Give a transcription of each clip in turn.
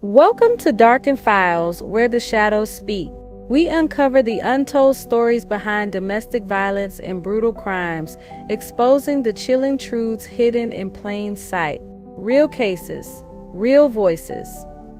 Welcome to Darkened Files, where the shadows speak. We uncover the untold stories behind domestic violence and brutal crimes, exposing the chilling truths hidden in plain sight. Real cases, real voices,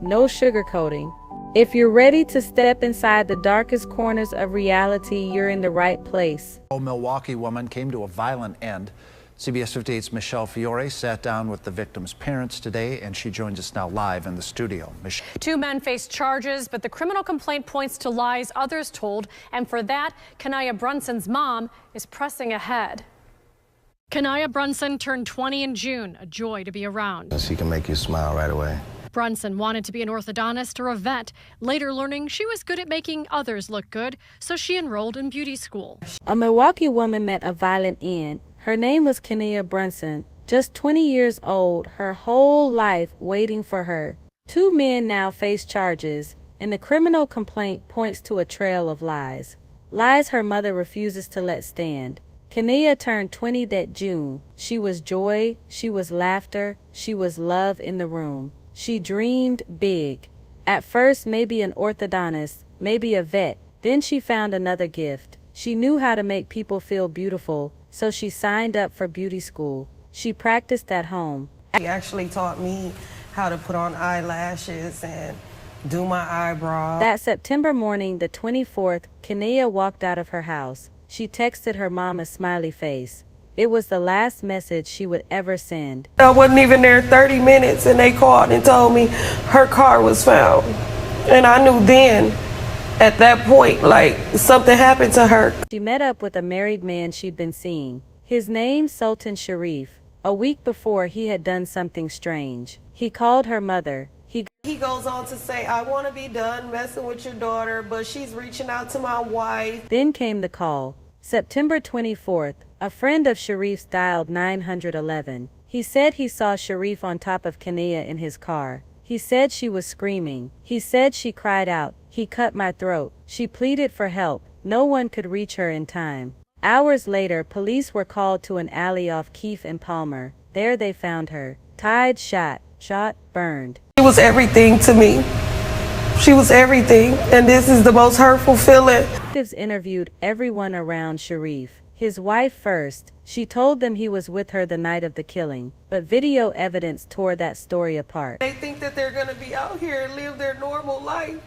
no sugarcoating. If you're ready to step inside the darkest corners of reality, you're in the right place. A Milwaukee woman came to a violent end. CBS 58's Michelle Fiore sat down with the victim's parents today, and she joins us now live in the studio. Two men face charges, but the criminal complaint points to lies others told, and for that, Kania Brunson's mom is pressing ahead. Kania Brunson turned 20 in June, a joy to be around. She can make you smile right away. Brunson wanted to be an orthodontist or a vet, later learning she was good at making others look good, so she enrolled in beauty school. A Milwaukee woman met a violent end. Her name was Kania Brunson, just 20 years old, her whole life waiting for her. Two men now face charges, and the criminal complaint points to a trail of lies. Lies her mother refuses to let stand. Kania turned 20 that June. She was joy, she was laughter, she was love in the room. She dreamed big. At first, maybe an orthodontist, maybe a vet. Then she found another gift. She knew how to make people feel beautiful, so she signed up for beauty school. She practiced at home. She actually taught me how to put on eyelashes and do my eyebrows. That September morning, the 24th, Kania walked out of her house. She texted her mom a smiley face. It was the last message she would ever send. I wasn't even there 30 minutes and they called and told me her car was found. And I knew then, at that point, like something happened to her. She met up with a married man she'd been seeing. His name Sultan Sharif. A week before, he had done something strange. He called her mother. He goes on to say, I want to be done messing with your daughter, but she's reaching out to my wife. Then came the call. September 24th, a friend of Sharif's dialed 911. He said he saw Sharif on top of Kania in his car. He said she was screaming. He said she cried out, "He cut my throat." She pleaded for help. No one could reach her in time. Hours later, police were called to an alley off Keefe and Palmer. There they found her, tied, shot, burned. She was everything to me. She was everything, and this is the most hurtful feeling. Detectives interviewed everyone around Sharif. His wife first. She told them he was with her the night of the killing, but video evidence tore that story apart. They think that they're going to be out here and live their normal life.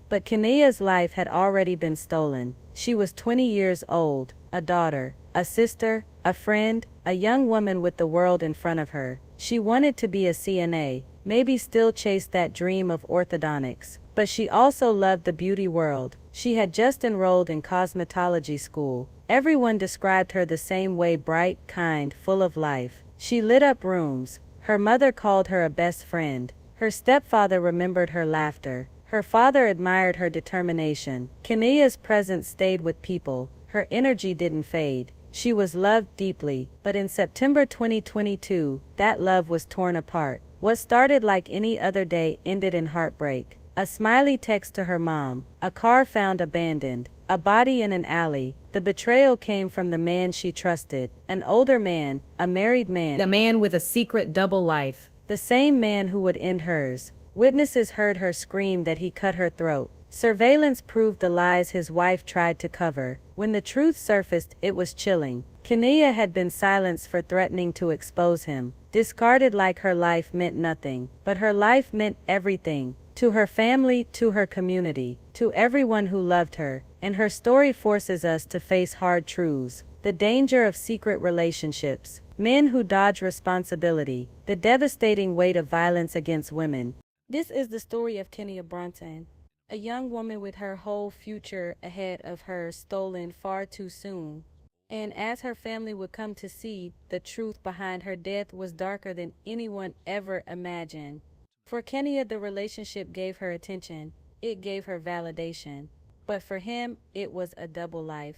But Kania's life had already been stolen. She was 20 years old, a daughter, a sister, a friend, a young woman with the world in front of her. She wanted to be a CNA, maybe still chased that dream of orthodontics. But she also loved the beauty world. She had just enrolled in cosmetology school. Everyone described her the same way: bright, kind, full of life. She lit up rooms. Her mother called her a best friend. Her stepfather remembered her laughter. Her father admired her determination. Kania's presence stayed with people. Her energy didn't fade. She was loved deeply. But in September 2022, that love was torn apart. What started like any other day ended in heartbreak. A smiley text to her mom, a car found abandoned, a body in an alley. The betrayal came from the man she trusted, an older man, a married man, a man with a secret double life. The same man who would end hers. Witnesses heard her scream that he cut her throat. Surveillance proved the lies his wife tried to cover. When the truth surfaced, it was chilling. Kania had been silenced for threatening to expose him, discarded like her life meant nothing. But her life meant everything. To her family, to her community, to everyone who loved her. And her story forces us to face hard truths. The danger of secret relationships, men who dodge responsibility, the devastating weight of violence against women. This is the story of Kania Brunson, a young woman with her whole future ahead of her stolen far too soon. And as her family would come to see, the truth behind her death was darker than anyone ever imagined. For Kania, the relationship gave her attention, it gave her validation. But for him, it was a double life.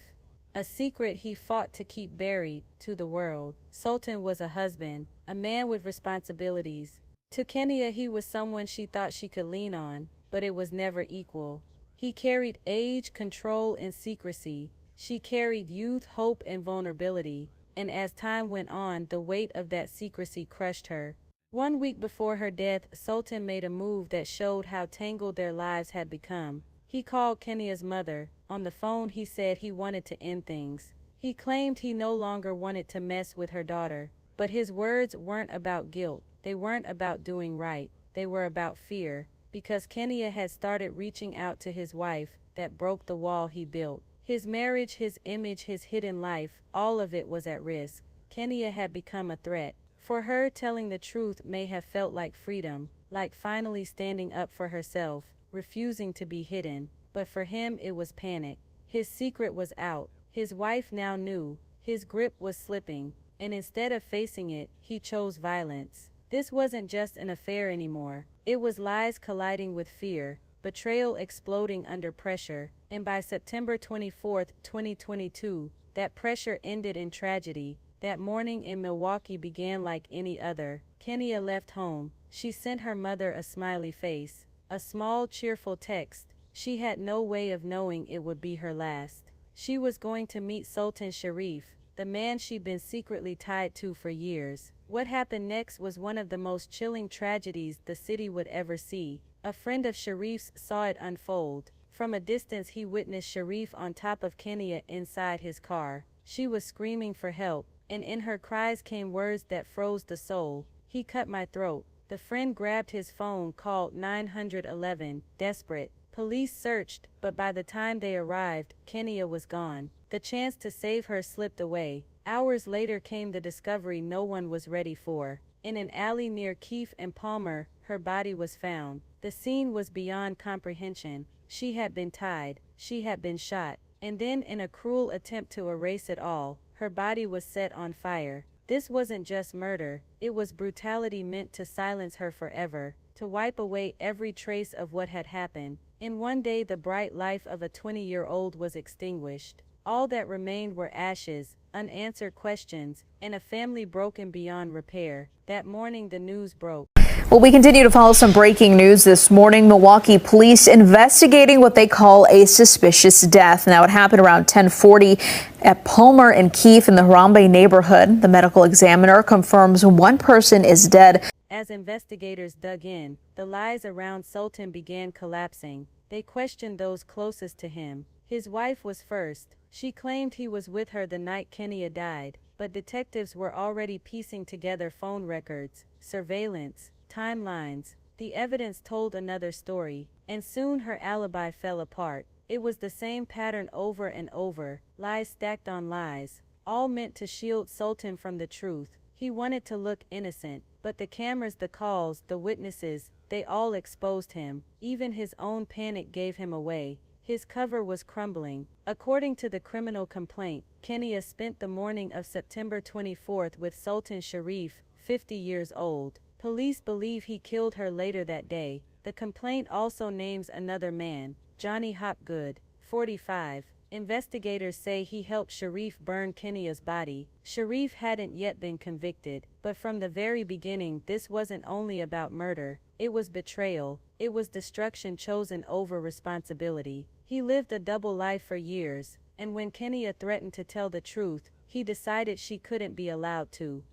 A secret he fought to keep buried to the world. Sultan was a husband, a man with responsibilities. To Kania, he was someone she thought she could lean on, but it was never equal. He carried age, control, and secrecy. She carried youth, hope, and vulnerability. And as time went on, the weight of that secrecy crushed her. 1 week before her death, Sultan made a move that showed how tangled their lives had become. He called Kania's mother. On the phone, he said he wanted to end things. He claimed he no longer wanted to mess with her daughter. But his words weren't about guilt. They weren't about doing right. They were about fear. Because Kania had started reaching out to his wife, that broke the wall he built. His marriage, his image, his hidden life, all of it was at risk. Kania had become a threat. For her, telling the truth may have felt like freedom, like finally standing up for herself, refusing to be hidden. But for him, it was panic. His secret was out. His wife now knew. His grip was slipping. And instead of facing it, he chose violence. This wasn't just an affair anymore. It was lies colliding with fear, betrayal exploding under pressure, and by September 24, 2022, that pressure ended in tragedy. That morning in Milwaukee began like any other. Kania left home. She sent her mother a smiley face, a small, cheerful text. She had no way of knowing it would be her last. She was going to meet Sultan Sharif, the man she'd been secretly tied to for years. What happened next was one of the most chilling tragedies the city would ever see. A friend of Sharif's saw it unfold. From a distance, he witnessed Sharif on top of Kania inside his car. She was screaming for help, and in her cries came words that froze the soul. "He cut my throat." The friend grabbed his phone, called 911, desperate. Police searched, but by the time they arrived, Kania was gone. The chance to save her slipped away. Hours later came the discovery no one was ready for. In an alley near Keefe and Palmer, her body was found. The scene was beyond comprehension. She had been tied. She had been shot. And then, in a cruel attempt to erase it all, her body was set on fire. This wasn't just murder. It was brutality meant to silence her forever, to wipe away every trace of what had happened. In one day, the bright life of a 20-year-old was extinguished. All that remained were ashes, unanswered questions, and a family broken beyond repair. That morning, the news broke. Well, we continue to follow some breaking news this morning. Milwaukee police investigating what they call a suspicious death. Now, it happened around 10:40 at Palmer and Keefe in the Harambe neighborhood. The medical examiner confirms one person is dead. As investigators dug in, the lies around Sultan began collapsing. They questioned those closest to him. His wife was first. She claimed he was with her the night Kania died, but detectives were already piecing together phone records, surveillance, timelines. The evidence told another story, and soon her alibi fell apart. It was the same pattern over and over, lies stacked on lies, all meant to shield Sultan from the truth. He wanted to look innocent, but the cameras, the calls, the witnesses, they all exposed him. Even his own panic gave him away. His cover was crumbling. According to the criminal complaint, Kania spent the morning of September 24th with Sultan Sharif, 50 years old. Police believe he killed her later that day. The complaint also names another man, Johnny Hopgood, 45. Investigators say he helped Sharif burn Kania's body. Sharif hadn't yet been convicted, but from the very beginning, this wasn't only about murder. It was betrayal. It was destruction chosen over responsibility. He lived a double life for years, and when Kania threatened to tell the truth, he decided she couldn't be allowed to.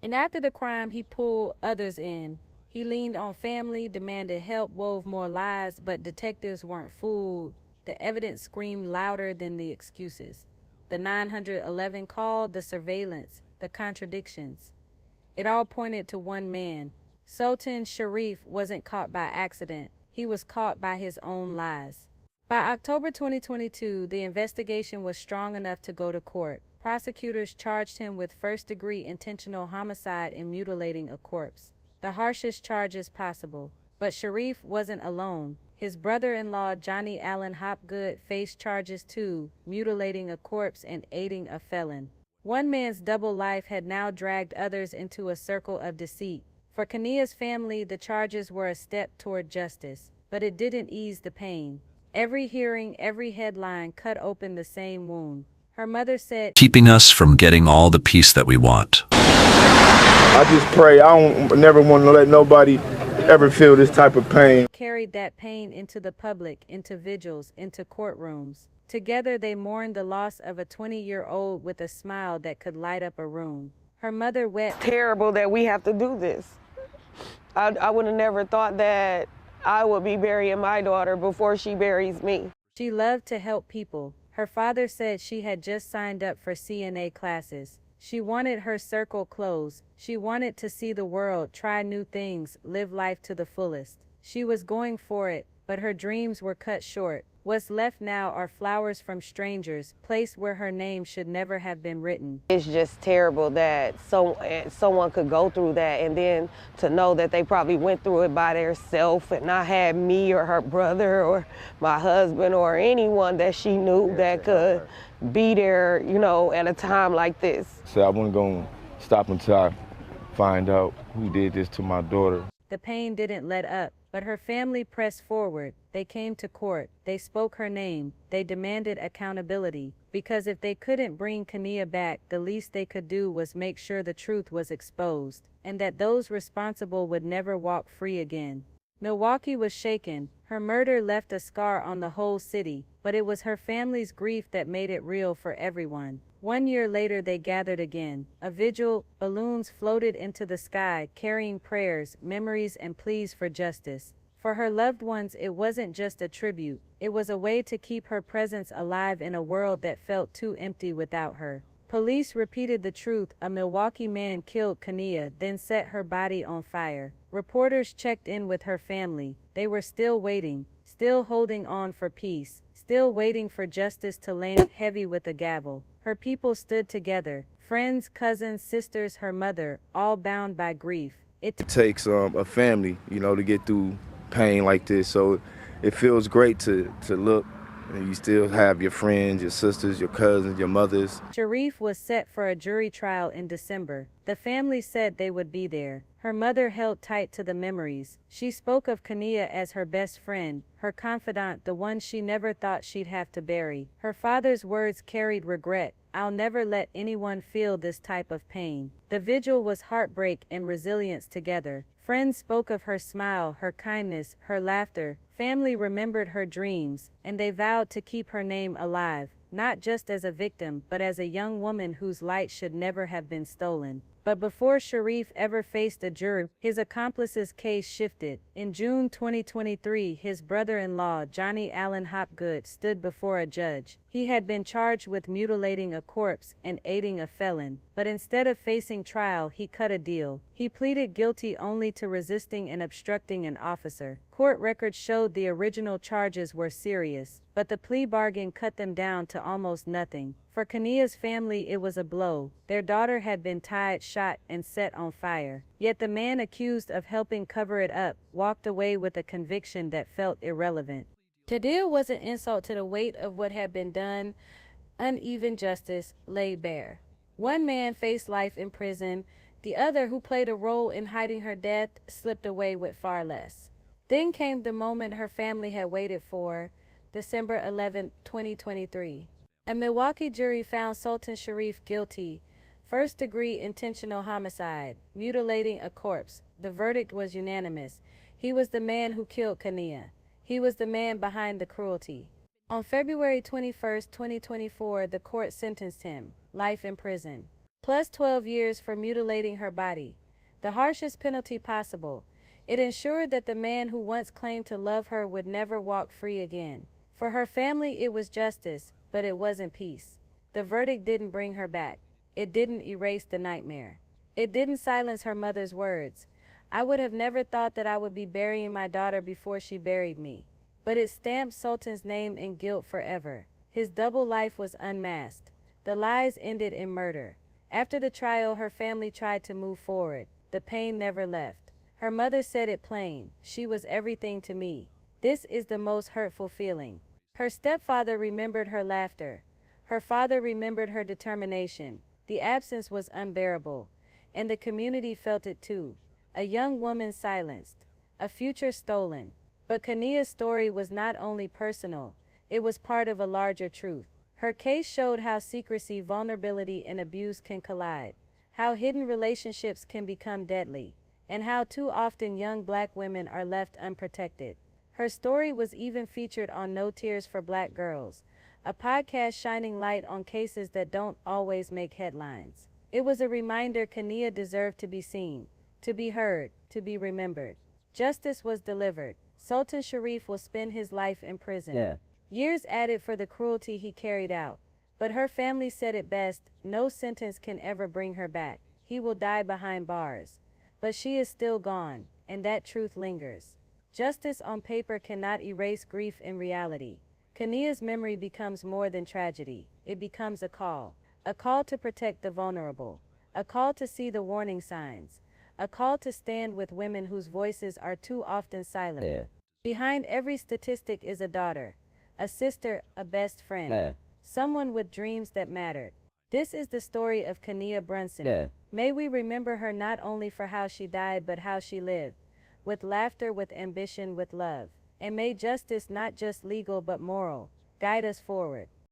And after the crime, he pulled others in. He leaned on family, demanded help, wove more lies, but detectives weren't fooled. The evidence screamed louder than the excuses. The 911 call, the surveillance, the contradictions. It all pointed to one man. Sultan Sharif wasn't caught by accident. He was caught by his own lies. By October 2022, the investigation was strong enough to go to court. Prosecutors charged him with first-degree intentional homicide and mutilating a corpse, the harshest charges possible. But Sharif wasn't alone. His brother-in-law, Johnny Allen Hopgood, faced charges too, mutilating a corpse and aiding a felon. One man's double life had now dragged others into a circle of deceit. For Kania's family, the charges were a step toward justice, but it didn't ease the pain. Every hearing, every headline cut open the same wound. Her mother said, "Keeping us from getting all the peace that we want." I just pray I don't never want to let nobody ever feel this type of pain. Carried that pain into the public, into vigils, into courtrooms. Together they mourned the loss of a 20-year-old with a smile that could light up a room. Her mother wept. Terrible that we have to do this. I would have never thought that I would be burying my daughter before she buries me. She loved to help people. Her father said she had just signed up for CNA classes. She wanted her circle closed. She wanted to see the world, try new things, live life to the fullest. She was going for it, but her dreams were cut short. What's left now are flowers from strangers, placed where her name should never have been written. It's just terrible that someone could go through that, and then to know that they probably went through it by themselves and not had me or her brother or my husband or anyone that she knew that could be there, you know, at a time like this. So I wasn't going to stop until I find out who did this to my daughter. The pain didn't let up, but her family pressed forward. They came to court. They spoke her name. They demanded accountability. Because if they couldn't bring Kania back, the least they could do was make sure the truth was exposed, and that those responsible would never walk free again. Milwaukee was shaken. Her murder left a scar on the whole city, but it was her family's grief that made it real for everyone. 1 year later, they gathered again. A vigil, balloons floated into the sky, carrying prayers, memories, and pleas for justice. For her loved ones, it wasn't just a tribute. It was a way to keep her presence alive in a world that felt too empty without her. Police repeated the truth. A Milwaukee man killed Kania, then set her body on fire. Reporters checked in with her family. They were still waiting, still holding on for peace, still waiting for justice to land heavy with a gavel. Her people stood together, friends, cousins, sisters, her mother, all bound by grief. It takes a family, you know, to get through pain like this. So it feels great to look and you still have your friends, your sisters, your cousins, your mothers. Sharif was set for a jury trial in December. The family said they would be there. Her mother held tight to the memories. She spoke of Kania as her best friend, her confidant, the one she never thought she'd have to bury. Her father's words carried regret. I'll never let anyone feel this type of pain. The vigil was heartbreak and resilience together. Friends spoke of her smile, her kindness, her laughter. Family remembered her dreams, and they vowed to keep her name alive, not just as a victim, but as a young woman whose light should never have been stolen. But before Sharif ever faced a jury, his accomplice's case shifted. In June 2023, his brother-in-law, Johnny Allen Hopgood, stood before a judge. He had been charged with mutilating a corpse and aiding a felon, but instead of facing trial, he cut a deal. He pleaded guilty only to resisting and obstructing an officer. Court records showed the original charges were serious, but the plea bargain cut them down to almost nothing. For Kania's family, it was a blow. Their daughter had been tied, shot, and set on fire. Yet the man accused of helping cover it up walked away with a conviction that felt irrelevant. The deal was an insult to the weight of what had been done. Uneven justice laid bare. One man faced life in prison. The other, who played a role in hiding her death, slipped away with far less. Then came the moment her family had waited for, December 11, 2023. A Milwaukee jury found Sultan Sharif guilty, first-degree intentional homicide, mutilating a corpse. The verdict was unanimous. He was the man who killed Kania. He was the man behind the cruelty. On February 21, 2024, the court sentenced him, life in prison, plus 12 years for mutilating her body, the harshest penalty possible. It ensured that the man who once claimed to love her would never walk free again. For her family, it was justice, but it wasn't peace. The verdict didn't bring her back. It didn't erase the nightmare. It didn't silence her mother's words. I would have never thought that I would be burying my daughter before she buried me. But it stamped Sultan's name in guilt forever. His double life was unmasked. The lies ended in murder. After the trial, her family tried to move forward. The pain never left. Her mother said it plain. She was everything to me. This is the most hurtful feeling. Her stepfather remembered her laughter. Her father remembered her determination. The absence was unbearable, and the community felt it too. A young woman silenced, a future stolen. But Kania's story was not only personal, it was part of a larger truth. Her case showed how secrecy, vulnerability, and abuse can collide, how hidden relationships can become deadly, and how too often young Black women are left unprotected. Her story was even featured on No Tears for Black Girls, a podcast shining light on cases that don't always make headlines. It was a reminder Kania deserved to be seen, to be heard, to be remembered. Justice was delivered. Sultan Sharif will spend his life in prison. Years added for the cruelty he carried out. But her family said it best, no sentence can ever bring her back. He will die behind bars. But she is still gone, and that truth lingers. Justice on paper cannot erase grief in reality. Kania's memory becomes more than tragedy. It becomes a call to protect the vulnerable, a call to see the warning signs, a call to stand with women whose voices are too often silent. Behind every statistic is a daughter, a sister, a best friend, someone with dreams that mattered. This is the story of Kania Brunson. May we remember her not only for how she died but how she lived, with laughter, with ambition, with love. And may justice, not just legal but moral, guide us forward.